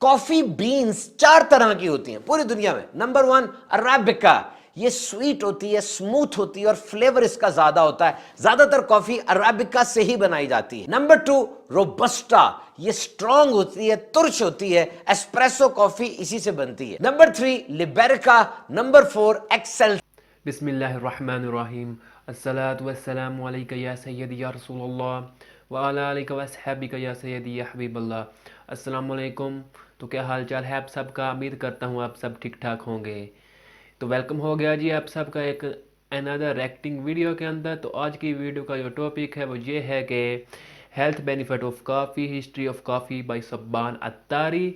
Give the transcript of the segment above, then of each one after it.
Coffee beans 4 तरह की होती हैं पूरी दुनिया में। नंबर 1 अराबिका, ये स्वीट होती है, स्मूथ होती है और फ्लेवर इसका ज्यादा होता है। ज्यादातर कॉफी अराबिका से ही बनाई जाती है। नंबर 2 रोबस्टा, ये स्ट्रांग होती है, तुर्च होती है, एस्प्रेसो कॉफी इसी से बनती है। Number 3 Liberica. Number 4 excel. बिस्मिल्लाहिर्रहमानिर्रहीम, अस्सलातु वस्सलामु अलैका या सय्यदी या रसूलल्लाह व अला आलिका व अस्हाबिका या सय्यदी या हबीबल्लाह। अस्सलामु अलैकुम। तो क्या हाल चाल है आप सबका? उम्मीद करता हूँ आप सब ठीक ठाक होंगे। तो वेलकम हो गया जी आप सबका एक अनदर एक्टिंग वीडियो के अंदर। तो आज की वीडियो का जो टॉपिक है वो ये है कि हेल्थ बेनिफिट ऑफ काफ़ी, हिस्ट्री ऑफ काफ़ी बाय सब्बान अत्तारी।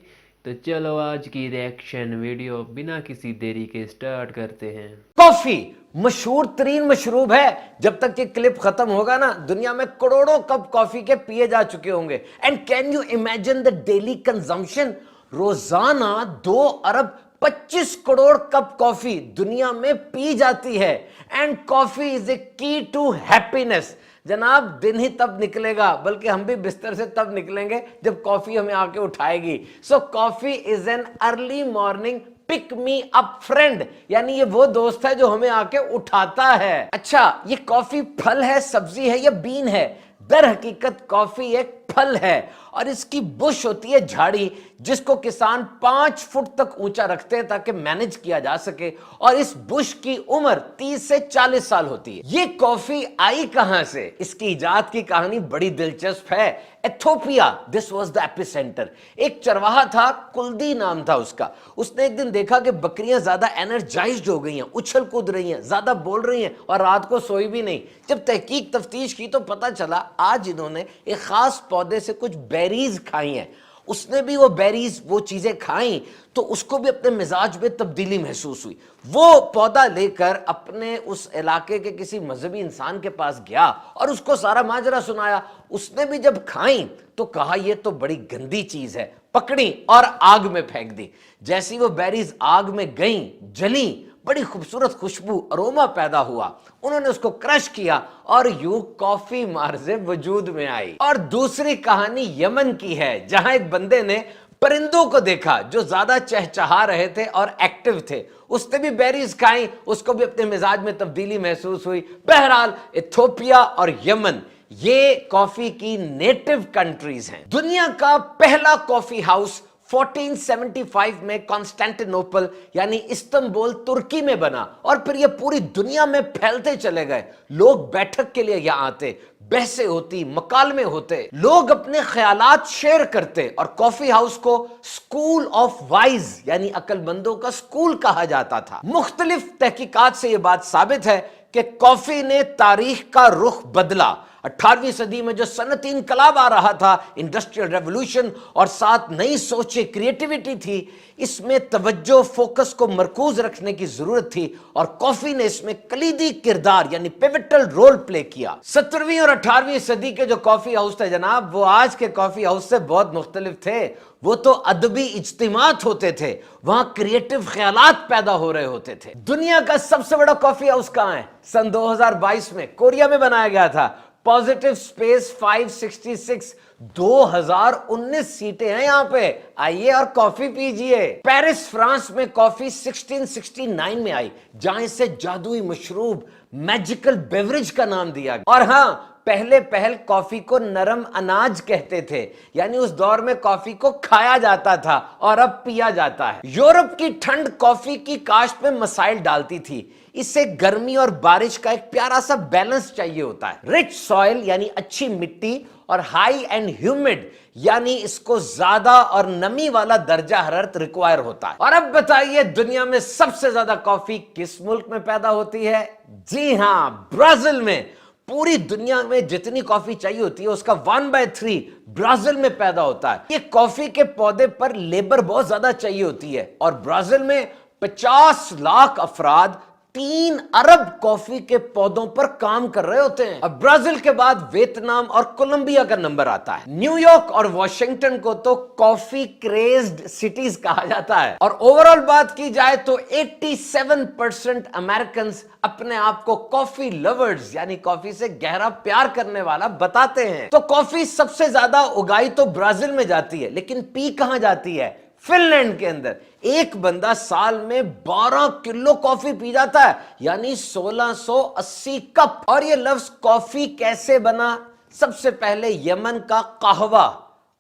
तो चलो आज की रिएक्शन वीडियो बिना किसी देरी के स्टार्ट करते हैं। कॉफी मशहूर तरीन मशरूब है। जब तक ये क्लिप खत्म होगा ना, दुनिया में करोड़ों कप कॉफी के पिए जा चुके होंगे। And can you imagine the daily consumption? रोजाना 2 अरब 25 करोड़ कप कॉफी दुनिया में पी जाती है। एंड कॉफी इज ए की टू हैप्पीनेस। जनाब, दिन ही तब निकलेगा, बल्कि हम भी बिस्तर से तब निकलेंगे जब कॉफी हमें आके उठाएगी। So coffee is an early morning pick me up friend, यानी ये वो दोस्त है जो हमें आके उठाता है। अच्छा, ये कॉफी फल है, सब्जी है या बीन है? दर हकीकत कॉफी एक फल है और इसकी बुश होती है झाड़ी, जिसको किसान 5 फुट तक ऊंचा रखते हैं ताकि मैनेज किया जा सके। और इस बुश की उम्र 30 से 40 साल होती है। ये कॉफी आई कहां से? इसकी इजाद की कहानी बड़ी दिलचस्प है। Ethiopia, this was the epicentre. एक चरवाहा था, कुल्दी नाम था उसका। उसने एक दिन देखा कि बकरियां ज्यादा एनर्जाइज्ड हो गई हैं, उछल कूद रही हैं, ज्यादा बोल रही हैं और रात को सोई भी नहीं। जब तहकीक तफ्तीश की तो पता चला आज इन्होंने एक खास पौधे से कुछ बेरीज खाई हैं। उसने भी वो बेरीज, वो चीजें खाई तो उसको भी अपने मिजाज में तब्दीली महसूस हुई। वो पौधा लेकर अपने उस इलाके के किसी मजहबी इंसान के पास गया और उसको सारा माजरा सुनाया। उसने भी जब खाई तो कहा ये तो बड़ी गंदी चीज है, पकड़ी और आग में फेंक दी। जैसी वो बेरीज आग में गई, जली, बड़ी खूबसूरत खुशबू, अरोमा पैदा हुआ। उन्होंने उसको क्रश किया और यूं कॉफी मार्जे वजूद में आई। और दूसरी कहानी यमन की है, जहां एक बंदे ने परिंदों को देखा जो ज्यादा चहचहा रहे थे और एक्टिव थे। उसने भी बेरीज खाई, उसको भी अपने मिजाज में तब्दीली महसूस हुई। बहरहाल इथोपिया और यमन ये कॉफी की नेटिव कंट्रीज हैं। दुनिया का पहला कॉफी हाउस 1475 में कॉन्स्टेंटिनोपल यानी इस्तांबुल तुर्की में बना और फिर ये पूरी दुनिया में फैलते चले गए। लोग बैठक के लिए यहां आते, बहसें होती, मकालमे होते, लोग अपने ख्यालात शेयर करते और कॉफी हाउस को स्कूल ऑफ वाइज यानी अक्लमंदों का स्कूल कहा जाता था। मुख्तलिफ तहकीकात से यह बात साबित है कि कॉफी ने तारीख का रुख बदला। 18वीं सदी में जो सनती इनकलाब आ रहा था, इंडस्ट्रियल रेवोल्यूशन, और साथ नई सोचें, क्रिएटिविटी थी, इसमें तवज्जो, फोकस को मरकूज रखने की जरूरत थी और कॉफी ने इसमें कलीदी किरदार यानी पिवटल रोल प्ले किया। 17वीं और 18वीं सदी के जो कॉफी हाउस थे जनाब, वो आज के कॉफी हाउस से बहुत मुख्तलिफ थे। वो तो अदबी इज्तिमात होते थे, वहां क्रिएटिव ख्यालात पैदा हो रहे होते थे। दुनिया का सबसे बड़ा कॉफी हाउस कहां है? सन 2022 में कोरिया में बनाया गया था। पॉजिटिव स्पेस 566, 2019 सीटें हैं यहां पे। आइए और कॉफी पीजिए। पेरिस फ्रांस में कॉफी 1669 में आई, जहां इसे जादुई मशरूब, मैजिकल बेवरेज का नाम दिया गया। और हां, पहले कॉफी को नरम अनाज कहते थे, यानी उस दौर में कॉफी को खाया जाता था और अब पिया जाता है। यूरोप की ठंड कॉफी की काश्त में मसाइल डालती थी। इससे गर्मी और बारिश का एक प्यारा सा बैलेंस चाहिए होता है। रिच सॉइल यानी अच्छी मिट्टी और हाई एंड ह्यूमिड यानी इसको ज्यादा और नमी वाला दर्जा हरारत रिक्वायर होता है। और अब बताइए, दुनिया में सबसे ज्यादा कॉफी किस मुल्क में पैदा होती है? जी हां, ब्राजील में। पूरी दुनिया में जितनी कॉफी चाहिए होती है उसका 1/3 ब्राजील में पैदा होता है। ये कॉफी के पौधे पर लेबर बहुत ज्यादा चाहिए होती है और ब्राजील में 50 लाख अफराद 3 अरब कॉफी के पौधों पर काम कर रहे होते हैं। अब ब्राजील के बाद वियतनाम और कोलंबिया का नंबर आता है। न्यूयॉर्क और वॉशिंगटन को तो कॉफी क्रेज्ड सिटीज कहा जाता है। और ओवरऑल बात की जाए तो 87% अमेरिकन अपने आप को कॉफी लवर्स यानी कॉफी से गहरा प्यार करने वाला बताते हैं। तो कॉफी सबसे ज्यादा उगाई तो ब्राजील में जाती है, लेकिन पी कहां जाती है? فن لینڈ کے اندر ایک بندہ سال میں 12 کلو کافی پی جاتا ہے، یعنی 1680 کپ۔ اور یہ لفظ کافی کیسے بنا؟ سب سے پہلے یمن کا قہوہ،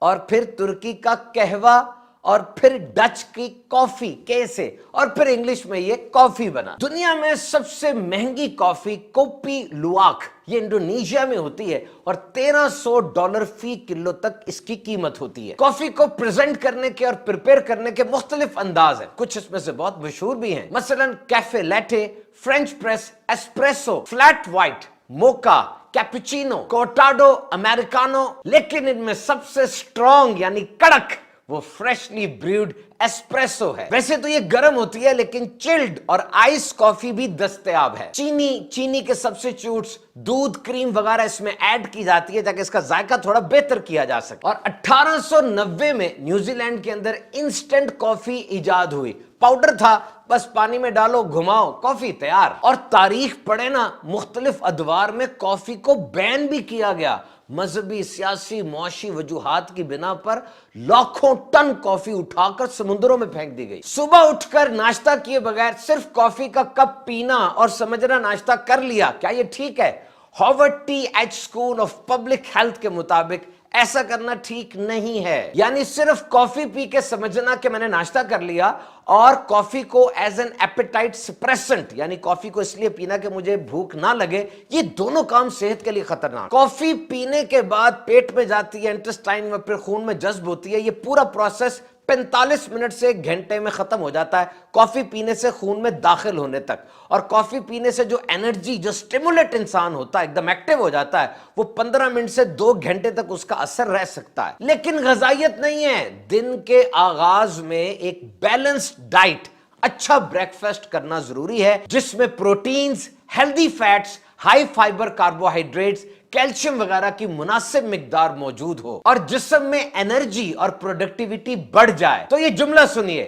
اور پھر ترکی کا قہوہ، اور پھر ڈچ کی کافی کیسے، اور پھر انگلش میں یہ کافی بنا۔ دنیا میں سب سے مہنگی کافی کوپی لواک یہ انڈونیشیا میں ہوتی ہے، اور $1300 فی کلو تک اس کی قیمت ہوتی ہے۔ کافی کو پریزنٹ کرنے کے اور پریپیئر کرنے کے مختلف انداز ہیں، کچھ اس میں سے بہت مشہور بھی ہیں، مثلا cafe latte, French press, espresso, flat white, mocha, cappuccino, cortado, americano, لیکن ان میں سب سے سٹرونگ یعنی کڑک وہ فریشلی بریوڈ ایسپریسو ہے۔ ویسے تو یہ گرم ہوتی ہے، لیکن چلڈ اور آئس کافی بھی دستیاب ہے۔ چینی کے سبسٹیٹیوٹس، دودھ، کریم وغیرہ اس میں ایڈ کی جاتی ہے تاکہ اس کا ذائقہ تھوڑا بہتر کیا جا سکے۔ اور 1890 میں نیوزی لینڈ کے اندر انسٹنٹ کافی ایجاد ہوئی، پاؤڈر تھا، بس پانی میں ڈالو، گھماؤ، کافی تیار۔ اور تاریخ پڑھے نا، مختلف ادوار میں کافی کو بین بھی کیا گیا، مذہبی، سیاسی، معاشی وجوہات کی بنا پر لاکھوں ٹن کافی اٹھا کر سمندروں میں پھینک دی گئی۔ صبح اٹھ کر ناشتہ کیے بغیر صرف کافی کا کپ پینا اور سمجھنا ناشتہ کر لیا، کیا یہ ٹھیک ہے؟ Harvard T H school of public health کے مطابق ایسا کرنا ٹھیک نہیں ہے۔ یعنی صرف کافی پی کے سمجھنا کہ میں نے ناشتہ کر لیا، اور کافی کو ایز این ایپیٹائٹ سپریسنٹ یعنی کافی کو اس لیے پینا کہ مجھے بھوک نہ لگے، یہ دونوں کام صحت کے لیے خطرناک۔ کافی پینے کے بعد پیٹ میں جاتی ہے، انٹسٹائن میں، پھر خون میں جذب ہوتی ہے، یہ پورا پروسیس 45 منٹ سے 1 گھنٹے میں ختم ہو جاتا ہے، کافی پینے سے خون میں داخل ہونے تک۔ اور کافی پینے سے جو انرجی، جو سٹیمولیٹ انسان ہوتا ہے، ایک دم ایکٹیو ہو جاتا ہے، وہ 15 منٹ سے 2 گھنٹے تک اس کا اثر رہ سکتا ہے۔ لیکن غذائیت نہیں ہے، دن کے آغاز میں ایک بیلنسڈ ڈائٹ، اچھا بریک فاسٹ کرنا ضروری ہے، جس میں proteins, healthy fats, high fibre carbohydrates, calcium وغیرہ کی مناسب مقدار موجود ہو، اور جسم میں انرجی اور پروڈکٹیوٹی بڑھ جائے۔ تو یہ جملہ سنیے،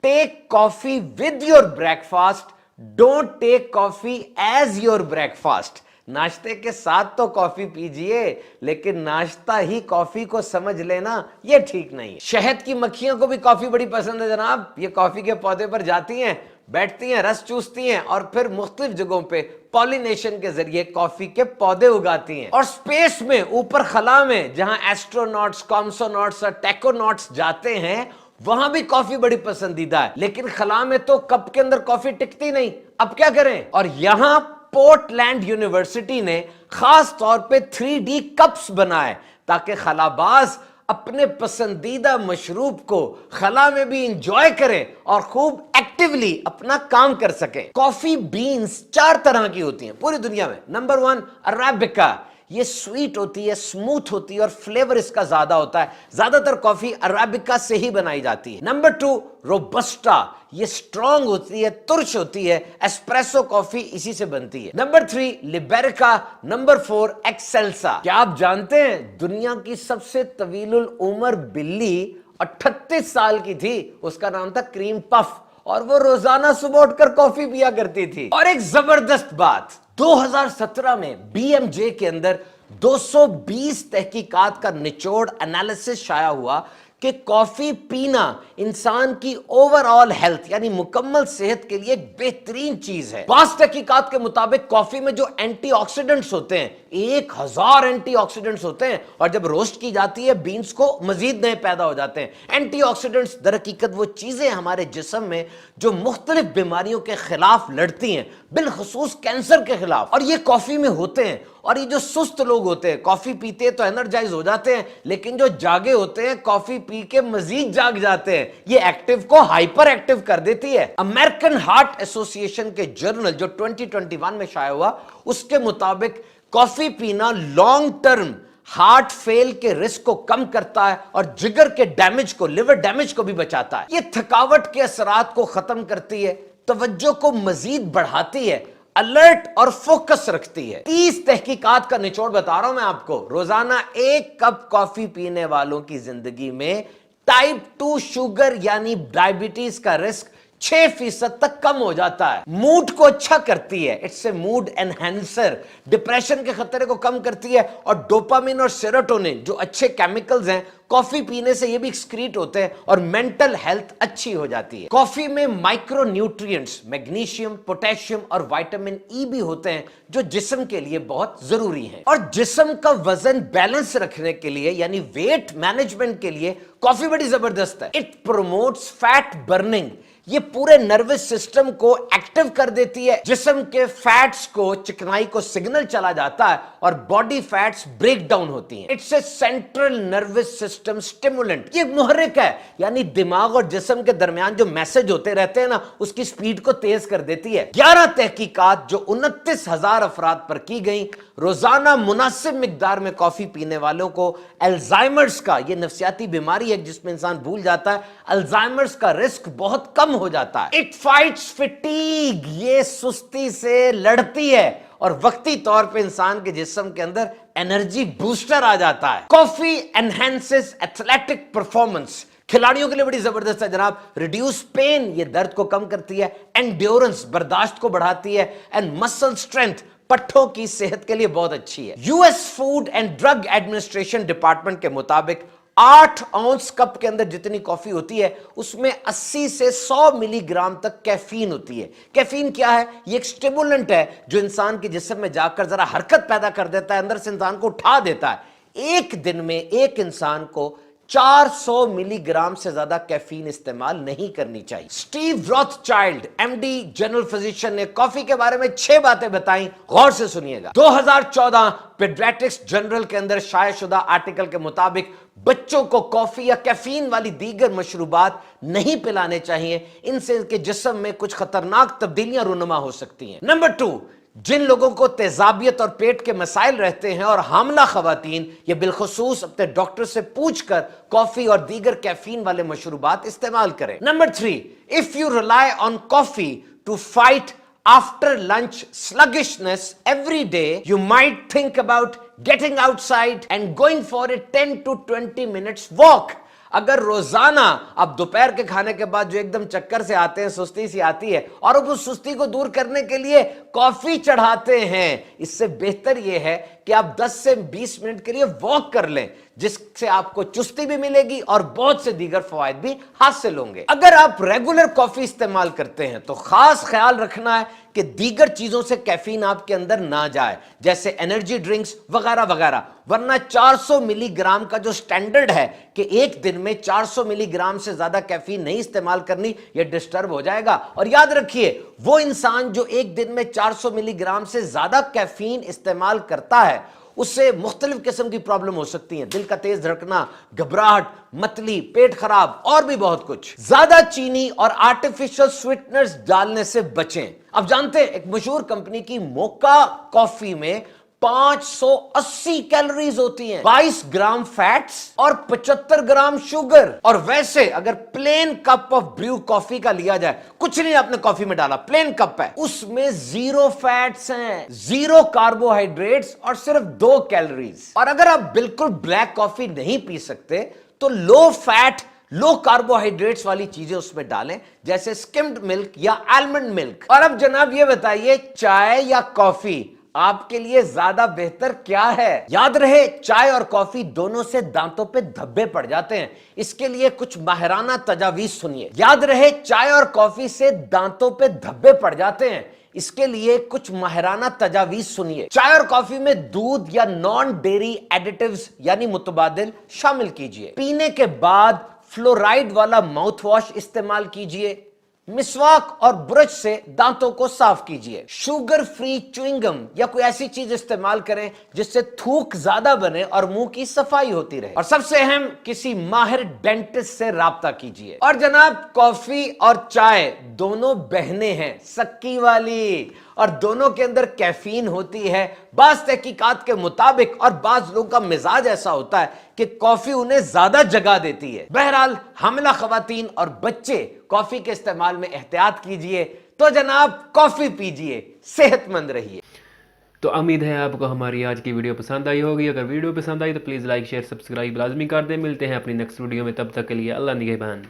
take coffee with your breakfast, don't take coffee as your breakfast. ناشتے کے ساتھ تو کافی پیجئے، لیکن ناشتہ ہی کافی کو سمجھ لینا یہ ٹھیک نہیں۔ شہد کی مکھیوں کو بھی کافی بڑی پسند ہے جناب، یہ کافی کے پودے پر جاتی ہیں، بیٹھتی ہیں، رس چوستی ہیں، اور پھر مختلف جگہوں پہ پالینیشن کے ذریعے کافی کے پودے اگاتی ہیں۔ اور سپیس میں، اوپر خلا میں، جہاں ایسٹروناٹس، کامسوناٹس اور ٹیکوناٹس جاتے ہیں، وہاں بھی کافی بڑی پسندیدہ ہے، لیکن خلا میں تو کپ کے اندر کافی ٹکتی نہیں، اب کیا کریں؟ اور یہاں پورٹ لینڈ یونیورسٹی نے خاص طور پہ 3D کپس بنائے تاکہ خلاباز اپنے پسندیدہ مشروب کو خلا میں بھی انجوائے کریں اور خوب ایکٹیولی اپنا کام کر سکیں۔ کافی بینز 4 طرح کی ہوتی ہیں پوری دنیا میں۔ نمبر 1 عربیکا، یہ سویٹ ہوتی ہے، اسموتھ ہوتی ہے، اور فلیور اس کا زیادہ ہوتا ہے، زیادہ تر کافی عربیکا سے ہی بنائی جاتی ہے۔ نمبر 2 روبسٹا، یہ سٹرونگ ہوتی ہے، ترش ہوتی ہے، ایسپریسو کافی اسی سے بنتی ہے۔ Number 3 liberica, number 4 excelsa. کیا آپ جانتے ہیں دنیا کی سب سے طویل العمر بلی 38 سال کی تھی، اس کا نام تھا کریم پف، اور وہ روزانہ صبح اٹھ کر کافی پیا کرتی تھی۔ اور ایک زبردست بات، 2017 میں بی ایم جے کے اندر 220 تحقیقات کا نچوڑ انالیسس شائع ہوا کہ کافی پینا انسان کی اوور آل ہیلتھ یعنی مکمل صحت کے لیے ایک بہترین چیز ہے۔ بعض تحقیقات کے مطابق کافی میں جو اینٹی آکسیڈنٹس ہوتے ہیں، 1000 اینٹی آکسیڈنٹس ہوتے ہیں، اور جب روسٹ کی جاتی ہے بینز کو مزید نئے پیدا ہو جاتے ہیں۔ اینٹی آکسیڈنٹس در حقیقت وہ چیزیں ہمارے جسم میں جو مختلف بیماریوں کے خلاف لڑتی ہیں، بالخصوص کینسر کے خلاف، اور یہ کافی میں ہوتے ہیں۔ اور یہ جو سست لوگ ہوتے ہیں، کافی پیتے ہیں تو انرجائز ہو جاتے ہیں، لیکن جو جاگے ہوتے ہیں کافی پی کے مزید جاگ جاتے ہیں، یہ ایکٹیو کو ہائپر ایکٹیو کر دیتی ہے۔ امریکن ہارٹ ایسوسی ایشن کے جرنل جو 2021 میں شائع ہوا، اس کے مطابق کافی پینا لانگ ٹرم ہارٹ فیل کے رسک کو کم کرتا ہے، اور جگر کے ڈیمیج کو، لیور ڈیمیج کو بھی بچاتا ہے۔ یہ تھکاوٹ کے اثرات کو ختم کرتی ہے، توجہ کو مزید بڑھاتی ہے، الرٹ اور فوکس رکھتی ہے۔ 30 تحقیقات کا نچوڑ بتا رہا ہوں میں آپ کو۔ روزانہ 1 کپ کافی پینے والوں کی زندگی میں ٹائپ 2 شوگر یعنی ڈائبٹیز کا رسک 6% तक कम हो जाता है। मूड को अच्छा करती है, it's a mood enhancer, depression के खतरे को कम करती है, और डोपामिन और सेरोटोनिन जो अच्छे केमिकल्स हैं कॉफी पीने से ये भी एक्सक्रीट होते हैं और मेंटल हेल्थ अच्छी हो जाती है। कॉफी में माइक्रो न्यूट्रिएंट्स मैग्नीशियम, पोटेशियम और विटामिन ई भी होते हैं जो जिस्म के लिए बहुत जरूरी हैं। और जिस्म का वजन बैलेंस रखने के लिए यानी वेट मैनेजमेंट के लिए कॉफी बड़ी जबरदस्त है। इट प्रमोट्स फैट बर्निंग, ये पूरे नर्वस सिस्टम को एक्टिव कर देती है, जिस्म के फैट्स को, चिकनाई को सिग्नल चला जाता है और बॉडी फैट्स ब्रेक डाउन होती हैं। It's a central nervous system stimulant, ये मुहर्रिक है, यानी दिमाग और जिस्म के दरमियान जो मैसेज होते रहते हैं ना, उसकी स्पीड को तेज कर देती है। 11 तहकीकात जो 29,000 अफराद पर की गई, रोजाना मुनासिब मिकदार में कॉफी पीने वालों को अल्जाइमर्स का, ये नफसियाती बीमारी है जिसमें इंसान भूल जाता है, अल्जाइमर्स का रिस्क बहुत कम हो जाता है। इट फाइट्स फिटीग, ये सुस्ती से लड़ती है और वक्ती तौर पे इंसान के जिस्म के अंदर एनर्जी बूस्टर आ जाता है। कॉफी एनहेंसेस एथलेटिक परफॉर्मेंस, खिलाड़ियों के लिए बड़ी जबरदस्त है जनाब। रिड्यूस पेन, ये दर्द को कम करती है। एंड्योरेंस, बर्दाश्त को बढ़ाती है। एंड मसल स्ट्रेंथ, पट्ठों की सेहत के लिए बहुत अच्छी है। US food and drug administration department के मुताबिक 8 औंस कप के अंदर जितनी कॉफी होती है उसमें 80 से 100 मिलीग्राम तक कैफीन होती है। कैफीन क्या है? ये एक स्टिमुलेंट है जो इंसान के जिस्म में जाकर जरा हरकत पैदा कर देता है, अंदर से इंसान को उठा देता है। एक दिन में एक इंसान को 400 मिलीग्राम से ज्यादा कैफीन इस्तेमाल नहीं करनी चाहिए। Steve Rothschild MD general physician ने कॉफी के बारे में 6 बातें बताई, गौर से सुनिएगा। 2014 पेडियाट्रिक्स जर्नल के अंदर शाया शुदा आर्टिकल के मुताबिक बच्चों को कॉफी या कैफीन वाली दीगर मशरूबात नहीं पिलाने चाहिए, इनसे इनके जिस्म में कुछ खतरनाक तब्दीलियां रुनुमा हो सकती हैं। नंबर 2, जिन लोगों को तेजाबियत और पेट के मसाइल रहते हैं और हामला खवातीन, ये बिलखुसूस अपने डॉक्टर से पूछकर कॉफी और दीगर कैफीन वाले मशरूबात इस्तेमाल करें। Number 3, if you rely on coffee to fight after lunch sluggishness every day, you might think about getting outside and going for a 10 to 20 minutes walk. अगर रोजाना आप दोपहर के खाने के बाद जो एकदम चक्कर से आते हैं, सुस्ती सी आती है और अब उस सुस्ती को दूर करने के लिए कॉफी चढ़ाते हैं, इससे बेहतर यह है कि आप 10 से 20 मिनट के लिए वॉक कर लें, जिससे आपको चुस्ती भी मिलेगी और बहुत से दीगर फवायद भी हासिल होंगे। अगर आप रेगुलर कॉफी इस्तेमाल करते हैं तो खास ख्याल रखना है कि दीगर चीजों से कैफीन आपके अंदर ना जाए, जैसे एनर्जी ड्रिंक्स वगैरह वगैरह, वरना 400 मिलीग्राम का जो स्टैंडर्ड है कि एक दिन में 400 मिलीग्राम से ज्यादा कैफीन नहीं इस्तेमाल करनी, यह डिस्टर्ब हो जाएगा। और याद रखिए, वो इंसान जो एक दिन में 400 मिलीग्राम से ज्यादा कैफीन इस्तेमाल करता है उससे मुख्तलिफ किस्म की प्रॉब्लम हो सकती है, दिल का तेज धड़कना, घबराहट, मतली, पेट खराब और भी बहुत कुछ। ज्यादा चीनी और आर्टिफिशियल स्वीटनर्स डालने से बचें। अब जानते हैं एक मशहूर कंपनी की मोका कॉफी में 580 कैलोरीज होती हैं, 22 ग्राम फैट्स और 75 ग्राम शुगर। और वैसे अगर plain cup of brew coffee का लिया जाए, कुछ नहीं आपने कॉफी में डाला, प्लेन कप है, उसमें 0 फैट्स हैं, 0 कार्बोहाइड्रेट्स और सिर्फ 2 कैलोरीज। और अगर आप बिल्कुल ब्लैक कॉफी नहीं पी सकते तो लो फैट, लो कार्बोहाइड्रेट्स वाली चीजें उसमें डालें, जैसे स्किम्ड मिल्क या आलमंड मिल्क। और अब जनाब ये बताइए, चाय या कॉफी आपके लिए ज्यादा बेहतर क्या है? याद रहे, चाय और कॉफी दोनों से दांतों पे धब्बे पड़ जाते हैं, इसके लिए कुछ माहिराना तजावीज सुनिए। याद रहे, चाय और कॉफी से दांतों पे धब्बे पड़ जाते हैं, इसके लिए कुछ माहिराना तजावीज सुनिए। चाय और कॉफी में दूध या नॉन डेयरी एडिटिव्स यानी मुतबादिल शामिल कीजिए। पीने के बाद फ्लोराइड वाला माउथ वॉश इस्तेमाल कीजिए। मिसवाक और ब्रश से दांतों को साफ कीजिए। शुगर फ्री च्युइंगम या कोई ऐसी चीज इस्तेमाल करें जिससे थूक ज्यादा बने और मुंह की सफाई होती रहे। और सबसे अहम, किसी माहिर डेंटिस्ट से राब्ता कीजिए। और जनाब, कॉफी और चाय दोनों बहनें हैं, सक्की वाली, और दोनों के अंदर कैफीन होती है। बाज़ तहकीकात के मुताबिक और बाज़ लोगों का मिजाज ऐसा होता है कि कॉफी उन्हें ज्यादा जगा देती है। बहरहाल, हामिला खवातीन और बच्चे कॉफी के इस्तेमाल में एहतियात कीजिए। तो जनाब, कॉफी पीजिए, सेहतमंद रहिए। तो उम्मीद है आपको हमारी आज की वीडियो पसंद आई होगी। अगर वीडियो पसंद आई तो प्लीज़ लाइक शेयर सब्सक्राइब लाजमी कर दें। मिलते हैं अपनी नेक्स्ट वीडियो में, तब तक के लिए अल्लाह निगहबान।